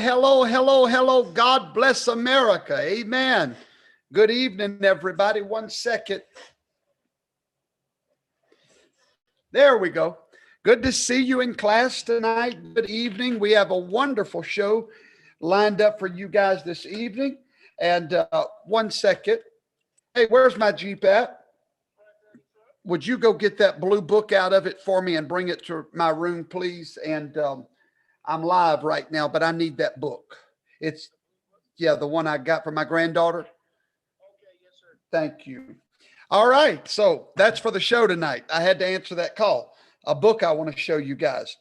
Hello, hello, hello. God bless America. Amen. Good evening, everybody. 1 second. There we go. Good to see you in class tonight. Good evening. We have a wonderful show lined up for you guys this evening. And 1 second. Hey, where's my Jeep at? Would you go get that blue book out of it for me and bring it to my room, please? And I'm live right now, but I need that book. It's, the one I got for my granddaughter. Okay, yes, sir. Thank you. All right, so that's for the show tonight. I had to answer that call. A book I want to show you guys.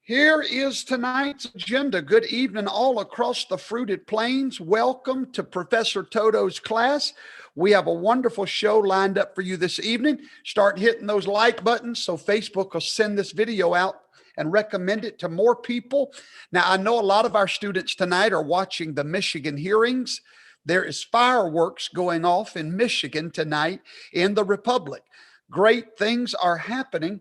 Here is tonight's agenda. Good evening all across the fruited plains. Welcome to Professor Toto's class. We have a wonderful show lined up for you this evening. Start hitting those like buttons so Facebook will send this video out and recommend it to more people. Now, I know a lot of our students tonight are watching the Michigan hearings. There is fireworks going off in Michigan tonight in the Republic. Great things are happening,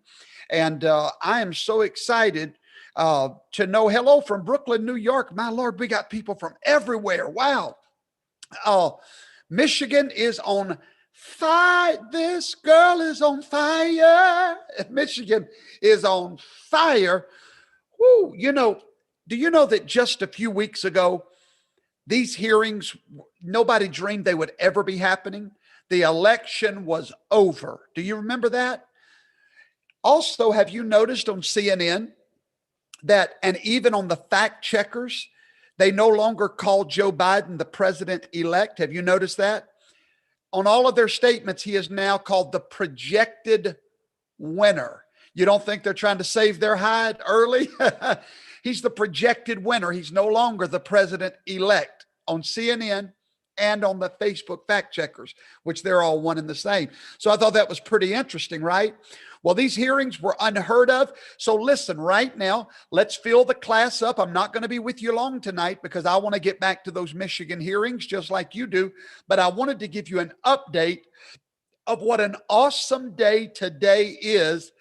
and I am so excited to know. Hello from Brooklyn, New York. My Lord, we got people from everywhere. Wow. Michigan is on fire. This girl is on fire. Michigan is on fire. Woo, do you know that just a few weeks ago, these hearings, nobody dreamed they would ever be happening? The election was over. Do you remember that? Also, have you noticed on CNN that, and even on the fact checkers, they no longer call Joe Biden the president-elect? Have you noticed that? On all of their statements, he is now called the projected winner. You don't think they're trying to save their hide early? He's the projected winner. He's no longer the president-elect on CNN and on the Facebook fact checkers, which they're all one and the same. So I thought that was pretty interesting, right? Well, these hearings were unheard of. So listen, right now, let's fill the class up. I'm not going to be with you long tonight because I want to get back to those Michigan hearings just like you do. But I wanted to give you an update of what an awesome day today is.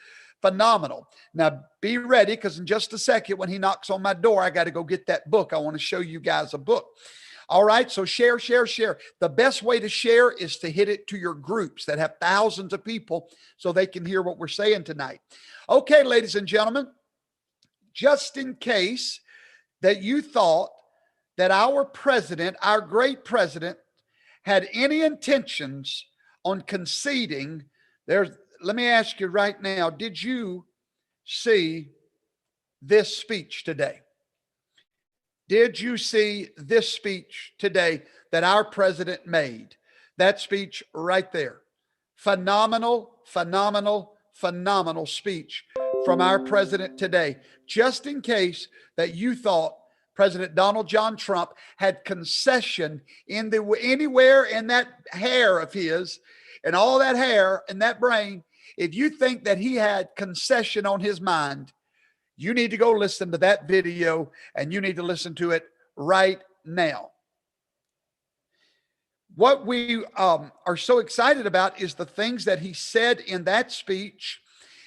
Phenomenal. Now, be ready because in just a second, when he knocks on my door, I got to go get that book. I want to show you guys a book. All right, so share, share, share. The best way to share is to hit it to your groups that have thousands of people so they can hear what we're saying tonight. Okay, ladies and gentlemen, just in case that you thought that our president, our great president, had any intentions on conceding, let me ask you right now, did you see this speech today? Did you see this speech today that our president made? That speech right there. Phenomenal, phenomenal, phenomenal speech from our president today. Just in case that you thought President Donald John Trump had concession anywhere in that hair of his and all that hair and that brain, if you think that he had concession on his mind, you need to go listen to that video, and you need to listen to it right now. What we are so excited about is the things that he said in that speech.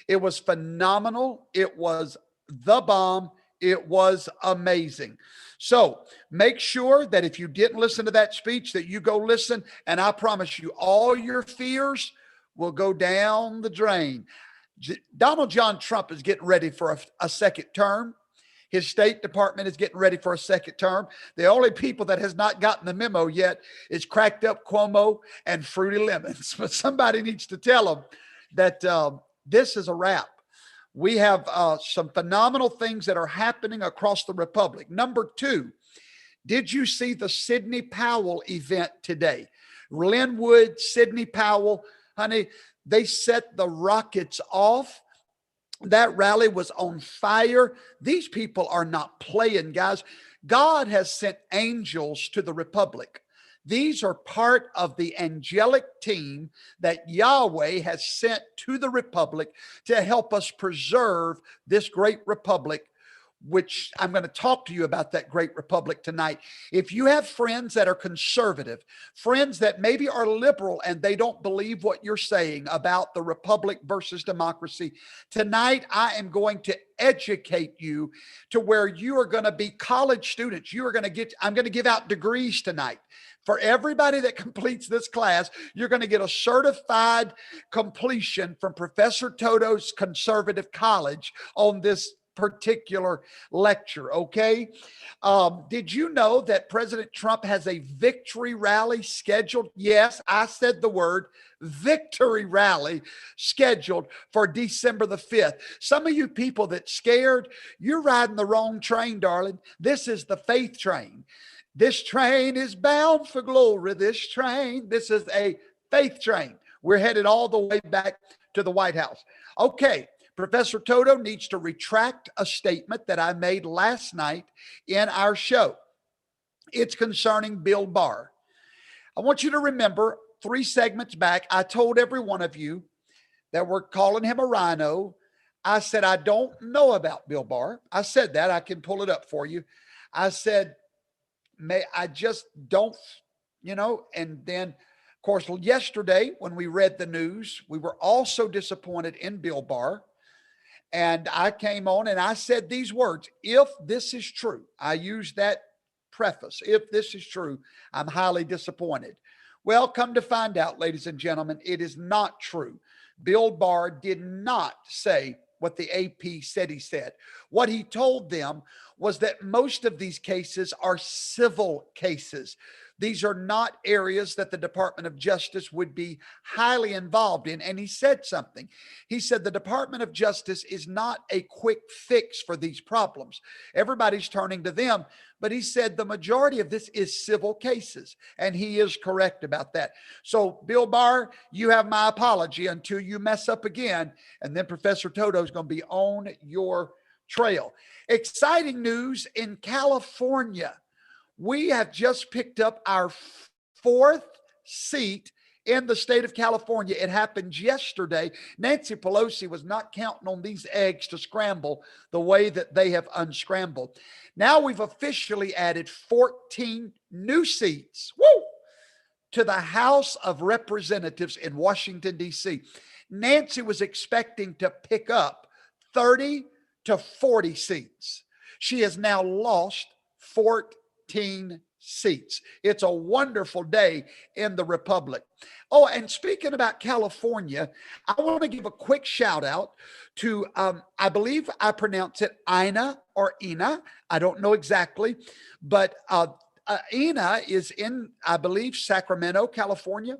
It was phenomenal. It was the bomb. It was amazing. So make sure that if you didn't listen to that speech, that you go listen, and I promise you, all your fears will go down the drain. Donald John Trump is getting ready for a second term. His State Department is getting ready for a second term. The only people that has not gotten the memo yet is Cracked Up Cuomo and Fruity Lemons. But somebody needs to tell them that this is a wrap. We have some phenomenal things that are happening across the Republic. Number two, did you see the Sidney Powell event today? Linwood, Sidney Powell, honey, they set the rockets off. That rally was on fire. These people are not playing, guys. God has sent angels to the Republic. These are part of the angelic team that Yahweh has sent to the Republic to help us preserve this great Republic which I'm going to talk to you about that great republic tonight. If you have friends that are conservative, friends that maybe are liberal and they don't believe what you're saying about the republic versus democracy, tonight I am going to educate you to where you are going to be college students. I'm going to give out degrees tonight. For everybody that completes this class, you're going to get a certified completion from Professor Toto's Conservative College on this particular lecture. Okay. Did you know that President Trump has a victory rally scheduled? Yes, I said the word victory rally scheduled for December the 5th. Some of you people that scared, you're riding the wrong train, darling. This is the faith train. This train is bound for glory. This is a faith train. We're headed all the way back to the White House. Okay. Professor Toto needs to retract a statement that I made last night in our show. It's concerning Bill Barr. I want you to remember 3 segments back, I told every one of you that we're calling him a rhino. I said, I don't know about Bill Barr. I said that. I can pull it up for you. I said, I just don't, and then, of course, yesterday when we read the news, we were also disappointed in Bill Barr. And I came on and I said these words, if this is true, I used that preface, if this is true, I'm highly disappointed. Well, come to find out, ladies and gentlemen, it is not true. Bill Barr did not say what the AP said he said. What he told them was that most of these cases are civil cases. These are not areas that the Department of Justice would be highly involved in. And he said something. He said the Department of Justice is not a quick fix for these problems. Everybody's turning to them. But he said the majority of this is civil cases. And he is correct about that. So, Bill Barr, you have my apology until you mess up again. And then Professor Toto is going to be on your trail. Exciting news in California. We have just picked up our 4th seat in the state of California. It happened yesterday. Nancy Pelosi was not counting on these eggs to scramble the way that they have unscrambled. Now we've officially added 14 new seats, to the House of Representatives in Washington, D.C. Nancy was expecting to pick up 30 to 40 seats. She has now lost 14 seats. It's a wonderful day in the Republic. Oh, and speaking about California, I want to give a quick shout out to, I believe I pronounce it Ina or Ina. I don't know exactly, but Ina is in, I believe, Sacramento, California.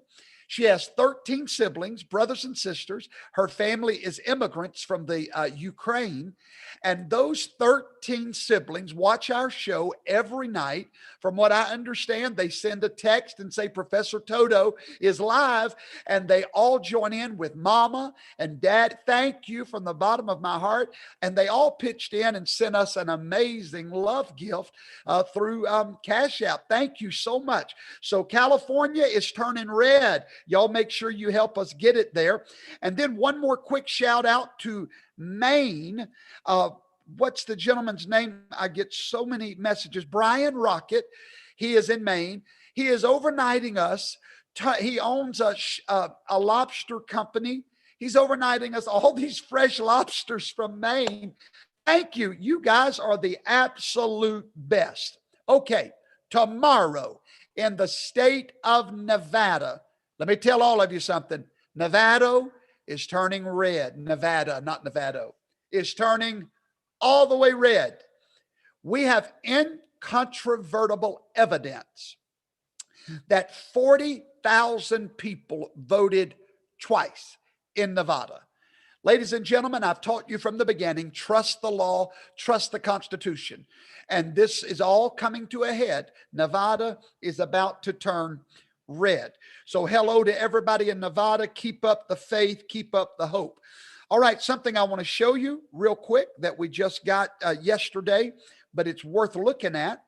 She has 13 siblings, brothers and sisters. Her family is immigrants from the Ukraine. And those 13 siblings watch our show every night. From what I understand, they send a text and say, Professor Toto is live. And they all join in with Mama and Dad. Thank you from the bottom of my heart. And they all pitched in and sent us an amazing love gift through Cashapp. Thank you so much. So California is turning red. Y'all make sure you help us get it there. And then one more quick shout out to Maine. What's the gentleman's name? I get so many messages. Brian Rocket. He is in Maine. He is overnighting us. He owns a lobster company. He's overnighting us all these fresh lobsters from Maine. Thank you. You guys are the absolute best. Okay, tomorrow in the state of Nevada, let me tell all of you something. Nevada is turning red. Nevada, not Nevada, is turning all the way red. We have incontrovertible evidence that 40,000 people voted twice in Nevada. Ladies and gentlemen, I've taught you from the beginning, trust the law, trust the Constitution. And this is all coming to a head. Nevada is about to turn red. So hello to everybody in Nevada. Keep up the faith, keep up the hope. All right, something I want to show you real quick that we just got yesterday, but it's worth looking at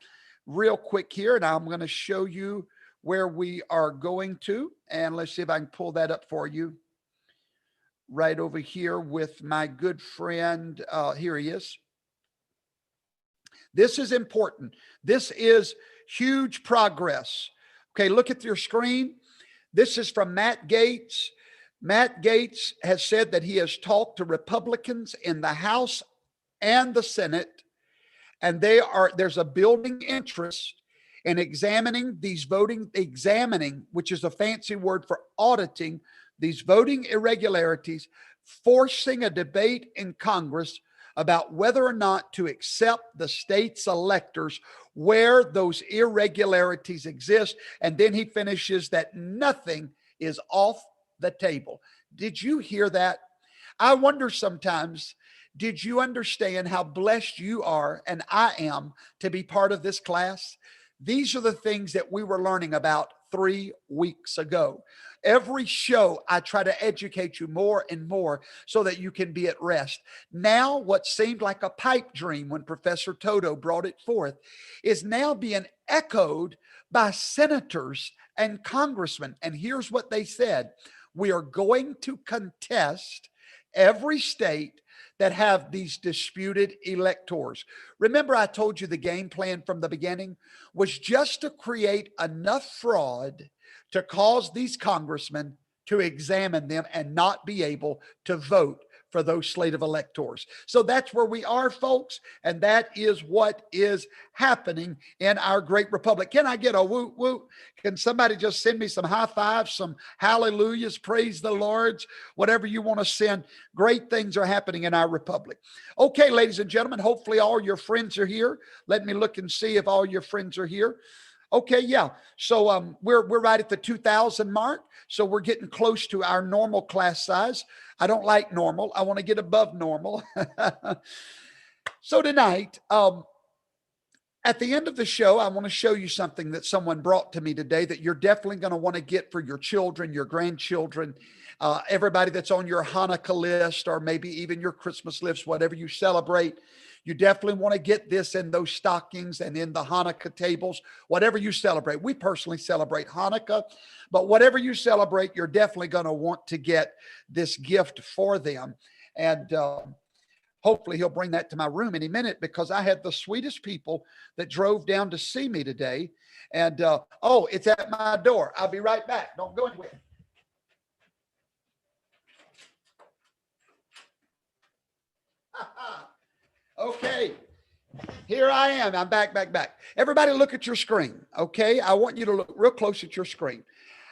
real quick here. And I'm going to show you where we are going to. And let's see if I can pull that up for you. Right over here with my good friend. Here he is. This is important. This is huge progress. Okay, look at your screen. This is from Matt Gaetz. Matt Gaetz has said that he has talked to Republicans in the House and the Senate, and there's a building interest in examining, which is a fancy word for auditing these voting irregularities, forcing a debate in Congress about whether or not to accept the state's electors where those irregularities exist. And then he finishes that nothing is off the table. Did you hear that? I wonder sometimes, did you understand how blessed you are and I am to be part of this class? These are the things that we were learning about 3 weeks ago. Every show, I try to educate you more and more so that you can be at rest. Now, what seemed like a pipe dream when Professor Toto brought it forth is now being echoed by senators and congressmen. And here's what they said: we are going to contest every state that have these disputed electors. Remember, I told you the game plan from the beginning was just to create enough fraud to cause these congressmen to examine them and not be able to vote for those slate of electors. So that's where we are, folks, and that is what is happening in our great republic. Can I get a whoop whoop? Can somebody just send me some high fives, some hallelujahs, praise the Lord's, whatever you want to send? Great things are happening in our republic. Okay, ladies and gentlemen, hopefully all your friends are here. Let me look and see if all your friends are here. Okay, yeah. So we're right at the 2,000 mark. So we're getting close to our normal class size. I don't like normal. I want to get above normal. So tonight, at the end of the show, I want to show you something that someone brought to me today that you're definitely going to want to get for your children, your grandchildren, everybody that's on your Hanukkah list, or maybe even your Christmas list, whatever you celebrate. You definitely want to get this in those stockings and in the Hanukkah tables, whatever you celebrate. We personally celebrate Hanukkah, but whatever you celebrate, you're definitely going to want to get this gift for them. And hopefully he'll bring that to my room any minute, because I had the sweetest people that drove down to see me today. And oh, it's at my door. I'll be right back. Don't go anywhere. Okay, here I am. I'm back. Everybody look at your screen, okay? I want you to look real close at your screen.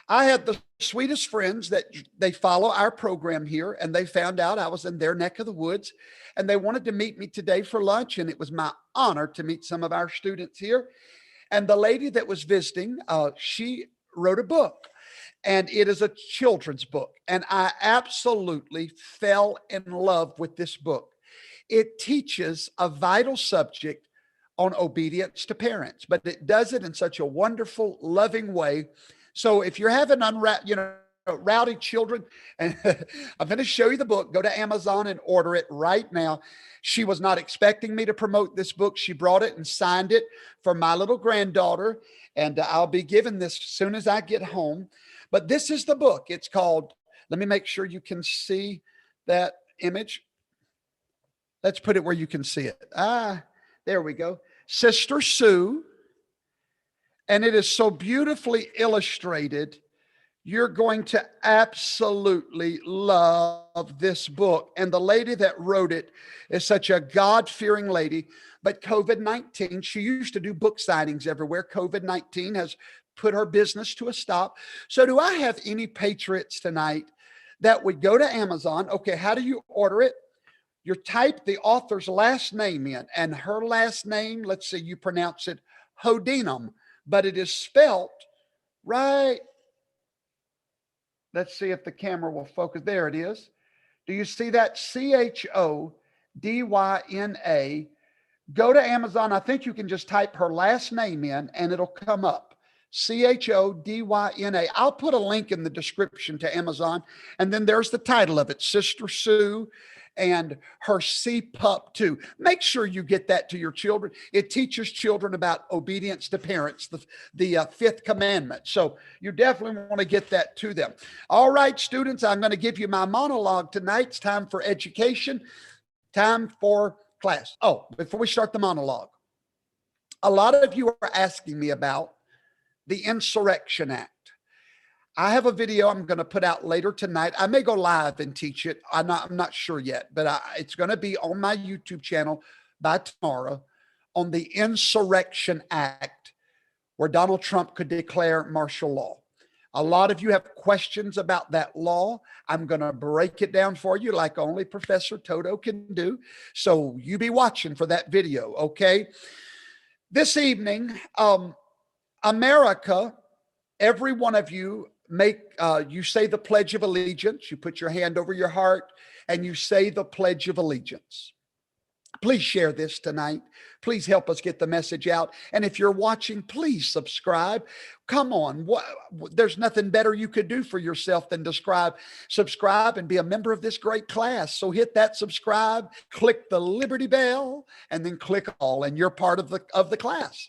I had the sweetest friends that they follow our program here, and they found out I was in their neck of the woods, and they wanted to meet me today for lunch, and it was my honor to meet some of our students here. And the lady that was visiting, she wrote a book, and it is a children's book, and I absolutely fell in love with this book. It teaches a vital subject on obedience to parents, but it does it in such a wonderful, loving way. So if you're having rowdy children, and I'm going to show you the book, go to Amazon and order it right now. She was not expecting me to promote this book. She brought it and signed it for my little granddaughter, and I'll be giving this as soon as I get home. But this is the book. It's called, let me make sure you can see that image. Let's put it where you can see it. There we go. Sister Sue. And it is so beautifully illustrated. You're going to absolutely love this book. And the lady that wrote it is such a God-fearing lady. But COVID-19, she used to do book signings everywhere. COVID-19 has put her business to a stop. So do I have any patriots tonight that would go to Amazon? Okay, how do you order it? You type the author's last name in, and her last name, let's see, you pronounce it Hodinam, but it is spelt right. Let's see if the camera will focus. There it is. Do you see that? Chodyna. Go to Amazon. I think you can just type her last name in and it'll come up. Chodyna. I'll put a link in the description to Amazon. And then there's the title of it, Sister Sue and her sea pup too. Make sure you get that to your children. It teaches children about obedience to parents, the fifth commandment. So you definitely want to get that to them. All right, students, I'm going to give you my monologue tonight. It's time for education, time for class. Oh, before we start the monologue, A lot of you are asking me about the Insurrection Act. I have a video I'm going to put out later tonight. I may go live and teach it. I'm not sure yet, but it's going to be on my YouTube channel by tomorrow on the Insurrection Act, where Donald Trump could declare martial law. A lot of you have questions about that law. I'm going to break it down for you like only Professor Toto can do. So you be watching for that video, okay? This evening, America, every one of you you say the Pledge of Allegiance. You put your hand over your heart and you say the Pledge of Allegiance. Please share this tonight. Please help us get the message out. And if you're watching, please subscribe. Come on. There's nothing better you could do for yourself than subscribe and be a member of this great class. So hit that subscribe, click the Liberty Bell, and then click all, and you're part of the class.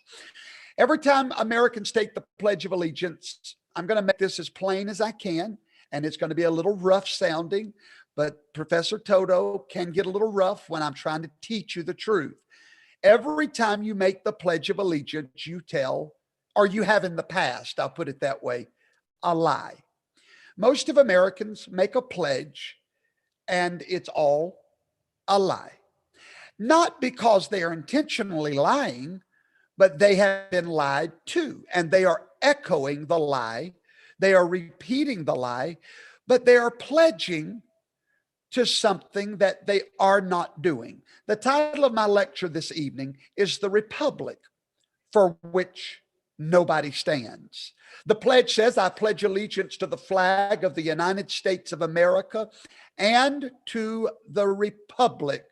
Every time Americans take the Pledge of Allegiance, I'm going to make this as plain as I can, and it's going to be a little rough sounding, but Professor Toto can get a little rough when I'm trying to teach you the truth. Every time you make the Pledge of Allegiance, you tell, or you have in the past, I'll put it that way, a lie. Most of Americans make a pledge and it's all a lie. Not because they are intentionally lying, but they have been lied to, and they are echoing the lie. They are repeating the lie, but they are pledging to something that they are not doing. The title of my lecture this evening is The Republic for Which Nobody Stands. The pledge says, I pledge allegiance to the flag of the United States of America and to the republic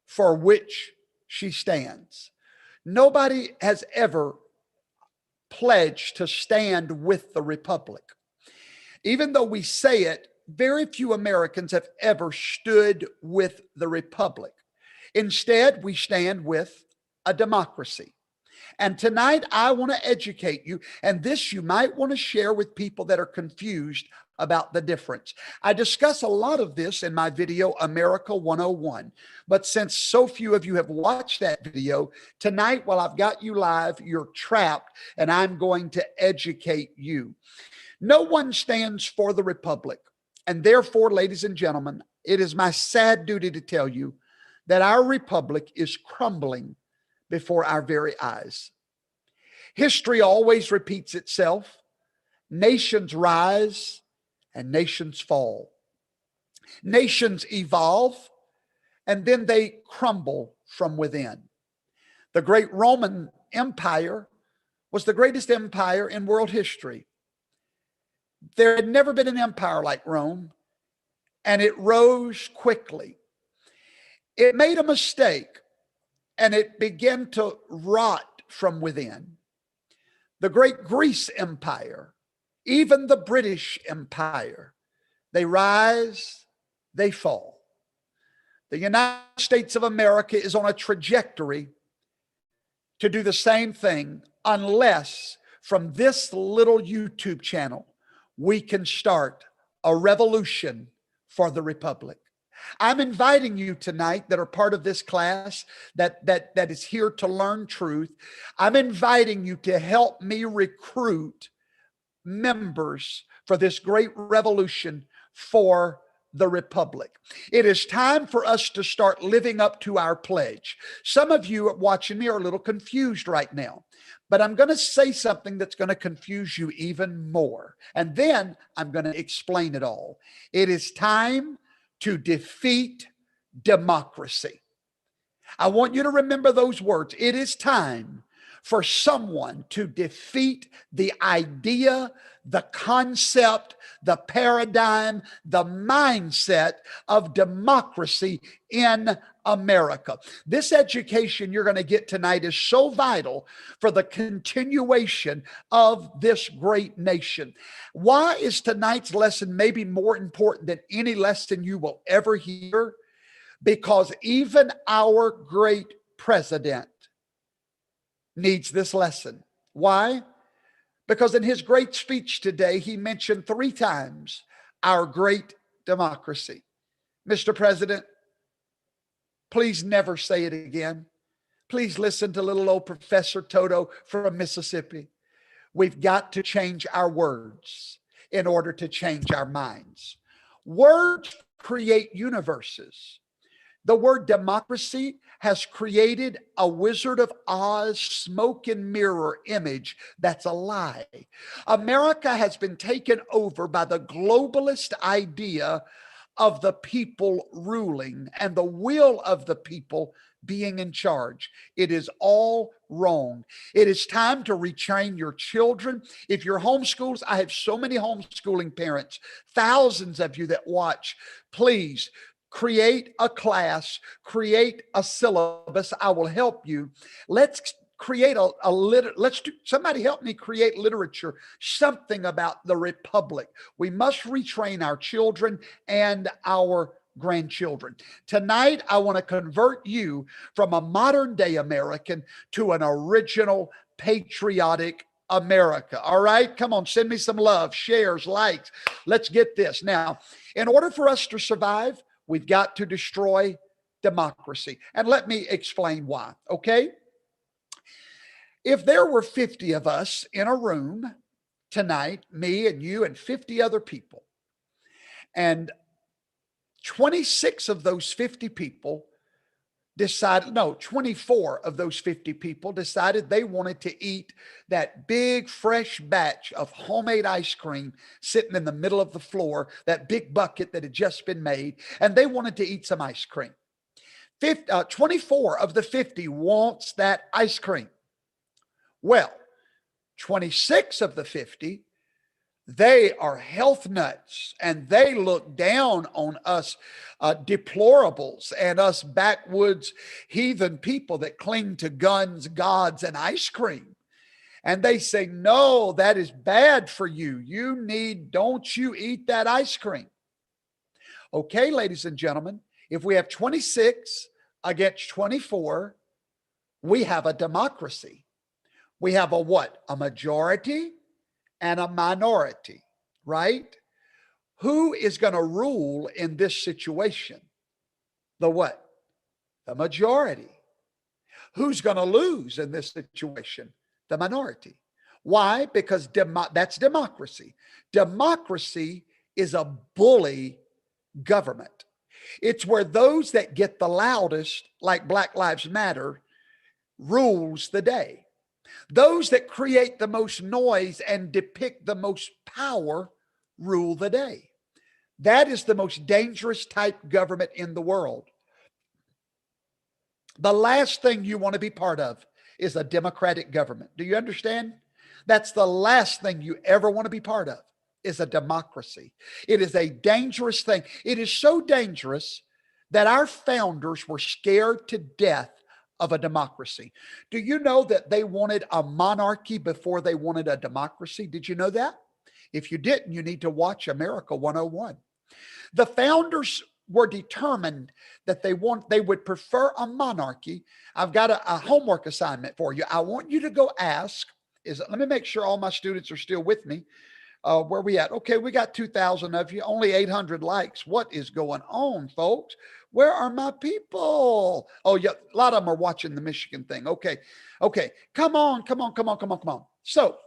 for which she stands. Nobody has ever pledged to stand with the republic. Even though we say it, very few Americans have ever stood with the republic. Instead, we stand with a democracy. And tonight, I want to educate you, and this you might want to share with people that are confused about the difference. I discuss a lot of this in my video, America 101. But since so few of you have watched that video, tonight, while I've got you live, you're trapped, and I'm going to educate you. No one stands for the republic. And therefore, ladies and gentlemen, it is my sad duty to tell you that our republic is crumbling before our very eyes. History always repeats itself. Nations rise and nations fall. Nations evolve and then they crumble from within. The great Roman Empire was the greatest empire in world history. There had never been an empire like Rome, and it rose quickly. It made a mistake, and it began to rot from within. The great Greece Empire, even the British Empire, they rise, they fall. The United States of America is on a trajectory to do the same thing unless from this little YouTube channel, we can start a revolution for the republic. I'm inviting you tonight that are part of this class that is here to learn truth. I'm inviting you to help me recruit members for this great revolution for the republic. It is time for us to start living up to our pledge. Some of you watching me are a little confused right now, but I'm going to say something that's going to confuse you even more. And then I'm going to explain it all. It is time to defeat democracy. I want you to remember those words. It is time for someone to defeat the idea, the concept, the paradigm, the mindset of democracy in America. This education you're going to get tonight is so vital for the continuation of this great nation. Why is tonight's lesson maybe more important than any lesson you will ever hear? Because even our great president needs this lesson. Why? Because in his great speech today, he mentioned 3 times our great democracy. Mr. President, please never say it again. Please listen to little old Professor Toto from Mississippi. We've got to change our words in order to change our minds. Words create universes. The word democracy has created a Wizard of Oz smoke and mirror image that's a lie. America has been taken over by the globalist idea of the people ruling and the will of the people being in charge. It is all wrong. It is time to retrain your children. If you're homeschooled, I have so many homeschooling parents, thousands of you that watch. Please create a class, create a syllabus. I will help you. Let's create somebody help me create literature, something about the Republic. We must retrain our children and our grandchildren. Tonight, I want to convert you from a modern day American to an original patriotic America. All right, come on, send me some love, shares, likes. Let's get this. Now, in order for us to survive, we've got to destroy democracy. And let me explain why, okay? If there were 50 of us in a room tonight, me and you and 50 other people, and 26 of those 50 people decided, no, 24 of those 50 people decided they wanted to eat that big fresh batch of homemade ice cream sitting in the middle of the floor, that big bucket that had just been made, and they wanted to eat some ice cream. 24 of the 50 wants that ice cream. Well, 26 of the 50, they are health nuts, and they look down on us deplorables and us backwoods heathen people that cling to guns, gods, and ice cream. And they say, no, that is bad for you. Don't you eat that ice cream. Okay, ladies and gentlemen, if we have 26 against 24, we have a democracy. We have a what? A majority and a minority, right? Who is going to rule in this situation? The what? The majority. Who's going to lose in this situation? The minority. Why? Because that's democracy. Democracy is a bully government. It's where those that get the loudest, like Black Lives Matter, rules the day. Those that create the most noise and depict the most power rule the day. That is the most dangerous type government in the world. The last thing you want to be part of is a democratic government. Do you understand? That's the last thing you ever want to be part of, is a democracy. It is a dangerous thing. It is so dangerous that our founders were scared to death of a democracy. Do you know that they wanted a monarchy before they wanted a democracy? Did you know that? If you didn't, you need to watch America 101. The founders were determined that they would prefer a monarchy. I've got a homework assignment for you. I want you to go ask, let me make sure all my students are still with me. Where we at? Okay, we got 2,000 of you, only 800 likes. What is going on, folks? Where are my people? Oh, yeah, a lot of them are watching the Michigan thing. Okay. Come on. So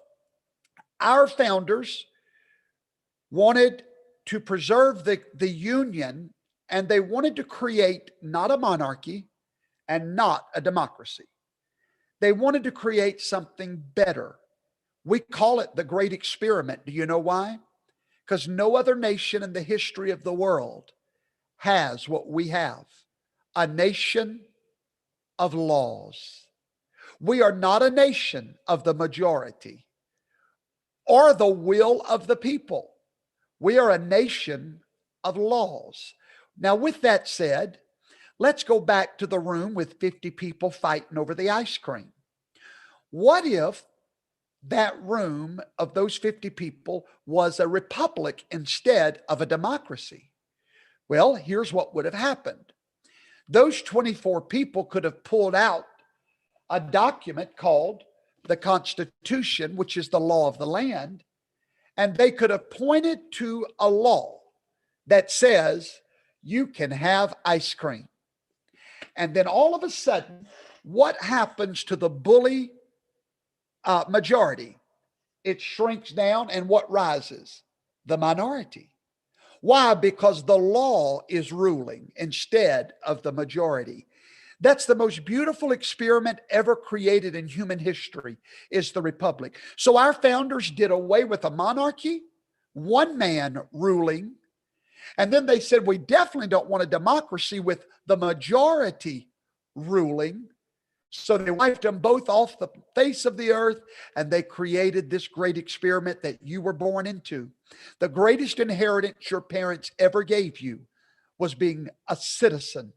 our founders wanted to preserve the union, and they wanted to create not a monarchy and not a democracy. They wanted to create something better. We call it the Great Experiment. Do you know why? Because no other nation in the history of the world has what we have, a nation of laws. We are not a nation of the majority or the will of the people. We are a nation of laws. Now, with that said, let's go back to the room with 50 people fighting over the ice cream. What if that room of those 50 people was a republic instead of a democracy? Well, here's what would have happened. Those 24 people could have pulled out a document called the Constitution, which is the law of the land, and they could have pointed to a law that says you can have ice cream. And then all of a sudden, what happens to the bully majority? It shrinks down, and what rises? The minority. Why? Because the law is ruling instead of the majority. That's the most beautiful experiment ever created in human history, is the republic. So our founders did away with a monarchy, one man ruling, and then they said, we definitely don't want a democracy with the majority ruling. So they wiped them both off the face of the earth, and they created this great experiment that you were born into. The greatest inheritance your parents ever gave you was being a citizen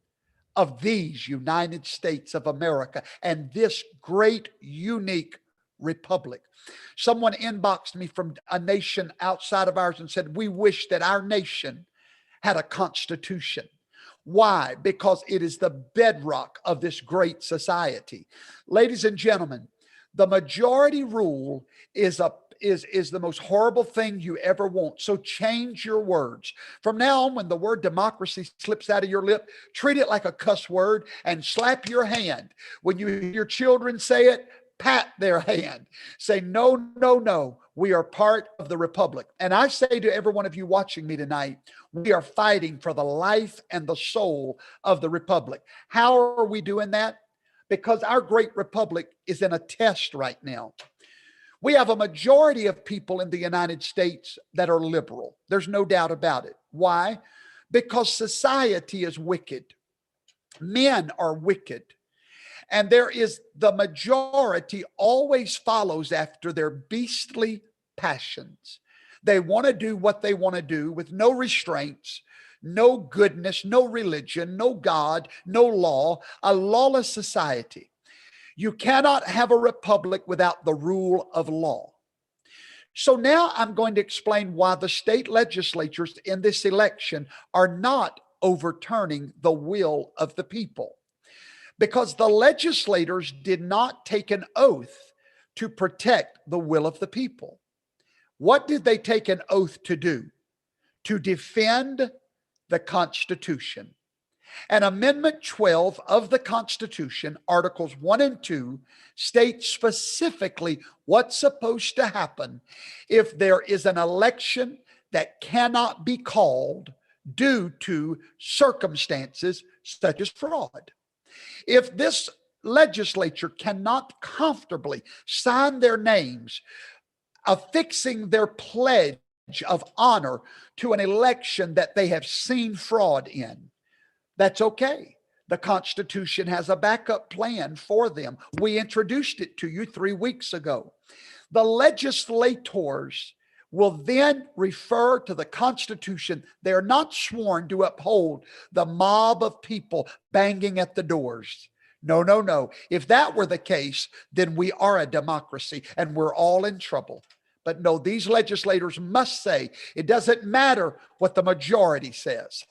of these United States of America and this great, unique republic. Someone inboxed me from a nation outside of ours and said, we wish that our nation had a constitution. Why? Because it is the bedrock of this great society. Ladies and gentlemen, the majority rule is the most horrible thing you ever want. So change your words. From now on, when the word democracy slips out of your lip, treat it like a cuss word and slap your hand. When you hear your children say it, pat their hand. Say, no, no, no. We are part of the republic. And I say to every one of you watching me tonight, we are fighting for the life and the soul of the republic. How are we doing that? Because our great republic is in a test right now. We have a majority of people in the United States that are liberal. There's no doubt about it. Why? Because society is wicked. Men are wicked. And there is the majority always follows after their beastly passions. They want to do what they want to do with no restraints, no goodness, no religion, no God, no law, a lawless society. You cannot have a republic without the rule of law. So now I'm going to explain why the state legislatures in this election are not overturning the will of the people. Because the legislators did not take an oath to protect the will of the people. What did they take an oath to do? To defend the Constitution. And Amendment 12 of the Constitution, Articles 1 and 2, states specifically what's supposed to happen if there is an election that cannot be called due to circumstances such as fraud. If this legislature cannot comfortably sign their names, affixing their pledge of honor to an election that they have seen fraud in, that's okay. The Constitution has a backup plan for them. We introduced it to you 3 weeks ago. The legislators will then refer to the Constitution. They are not sworn to uphold the mob of people banging at the doors. No, no, no. If that were the case, then we are a democracy and we're all in trouble. But no, these legislators must say, it doesn't matter what the majority says.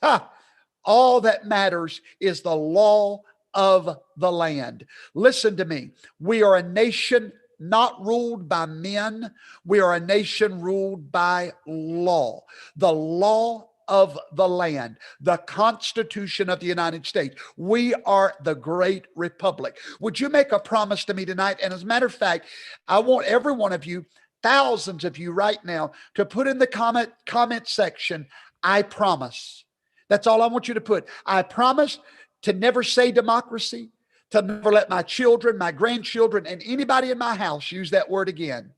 All that matters is the law of the land. Listen to me. We are a nation not ruled by men. We are a nation ruled by law. The law of the land, the Constitution of the United States. We are the great republic. Would you make a promise to me tonight? And as a matter of fact, I want every one of you, thousands of you right now, to put in the comment section, I promise. That's all I want you to put. I promise to never say democracy, to never let my children, my grandchildren, and anybody in my house use that word again.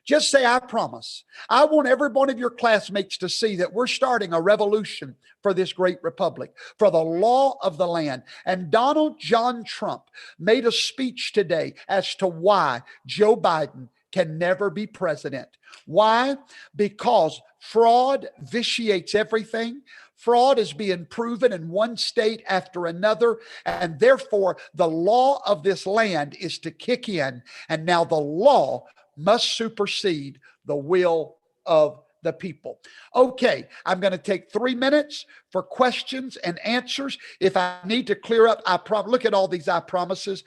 Just say, I promise. I want every one of your classmates to see that we're starting a revolution for this great republic, for the law of the land. And Donald John Trump made a speech today as to why Joe Biden can never be president. Why? Because fraud vitiates everything. Fraud is being proven in one state after another, and therefore the law of this land is to kick in, and now the law must supersede the will of the people. Okay, I'm going to take 3 minutes for questions and answers. If I need to clear up, look at all these I promises.